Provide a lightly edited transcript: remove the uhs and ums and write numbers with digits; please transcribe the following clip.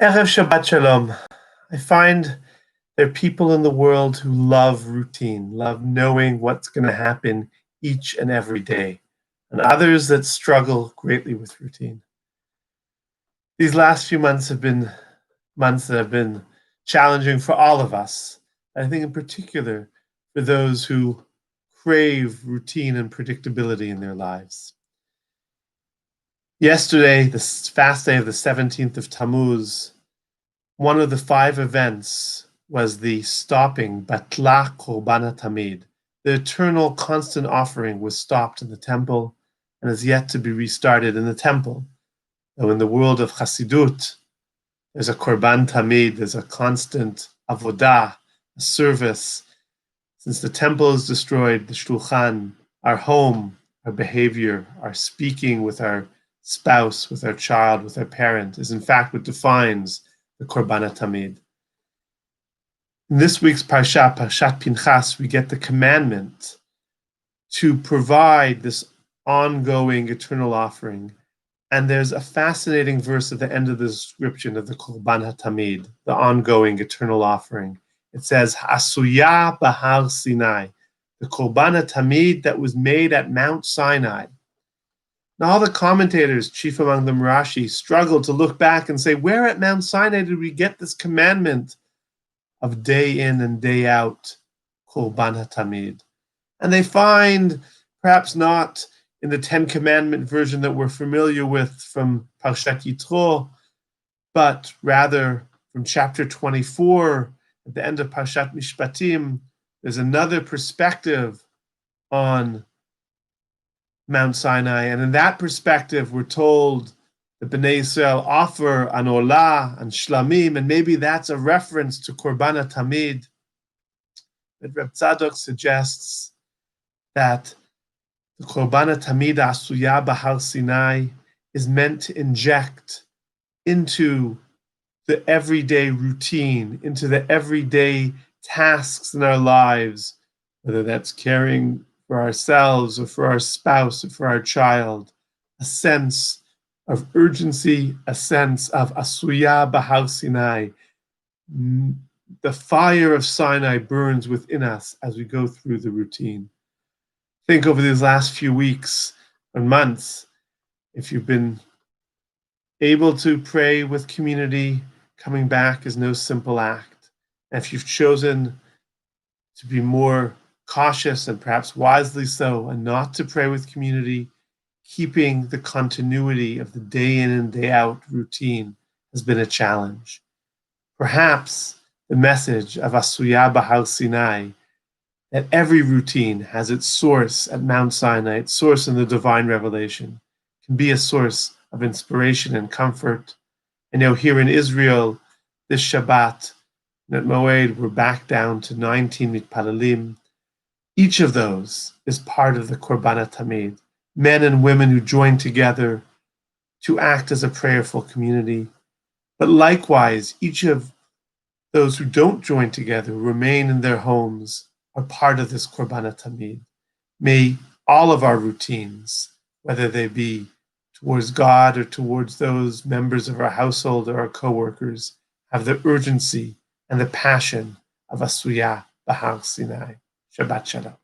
Erev Shabbat Shalom. I find there are people in the world who love routine, love knowing what's going to happen each and every day, and others that struggle greatly with routine. These last few months have been months that have been challenging for all of us. I think in particular for those who crave routine and predictability in their lives. Yesterday, the fast day of the 17th of Tammuz, one of the 5 events was the stopping, Batla Korban Ha'Tamid. The eternal constant offering was stopped in the temple and is yet to be restarted in the temple. Though in the world of Chassidut, there's a Korban Tamid, there's a constant avodah, a service. Since the temple is destroyed, the shulchan, our home, our behavior, our speaking with our spouse, with our child, with our parent, is in fact what defines the Korban Ha'Tamid. In this week's Parshat Pinchas, we get the commandment to provide this ongoing eternal offering. And there's a fascinating verse at the end of the description of the Korban Ha'Tamid, the ongoing eternal offering. It says, Ha'asuya Bahar Sinai, the Korban Ha'Tamid that was made at Mount Sinai. Now, all the commentators, chief among them Rashi, struggle to look back and say, where at Mount Sinai did we get this commandment of day in and day out Korban Ha'Tamid? And they find, perhaps not in the 10 Commandment version that we're familiar with from Parshat Yitro, but rather from chapter 24, at the end of Parshat Mishpatim, there's another perspective on Mount Sinai. And in that perspective, we're told that Bnei Israel offer an olah and shlamim, and maybe that's a reference to Korban Ha'Tamid. But Reb Tzadok suggests that the Korban Ha'Tamid Asuya Bahar Sinai is meant to inject into the everyday routine, into the everyday tasks in our lives, whether that's caring for ourselves or for our spouse or for our child, a sense of urgency, a sense of Asuya Bahar Sinai. The fire of Sinai burns within us as we go through the routine. Think over these last few weeks and months, if you've been able to pray with community, coming back is no simple act. And if you've chosen to be more cautious and perhaps wisely so, and not to pray with community, keeping the continuity of the day in and day out routine has been a challenge. Perhaps the message of Asuya Bahar Sinai, that every routine has its source at Mount Sinai, its source in the divine revelation, can be a source of inspiration and comfort. I know here in Israel, this Shabbat, at Moed, we're back down to 19 mitpalalim. Each of those is part of the Korban Ha'Tamid, men and women who join together to act as a prayerful community. But likewise, each of those who don't join together, remain in their homes, are part of this Korban Ha'Tamid. May all of our routines, whether they be towards God or towards those members of our household or our coworkers, have the urgency and the passion of Asuya Bahar Sinai. Shabbat Shalom.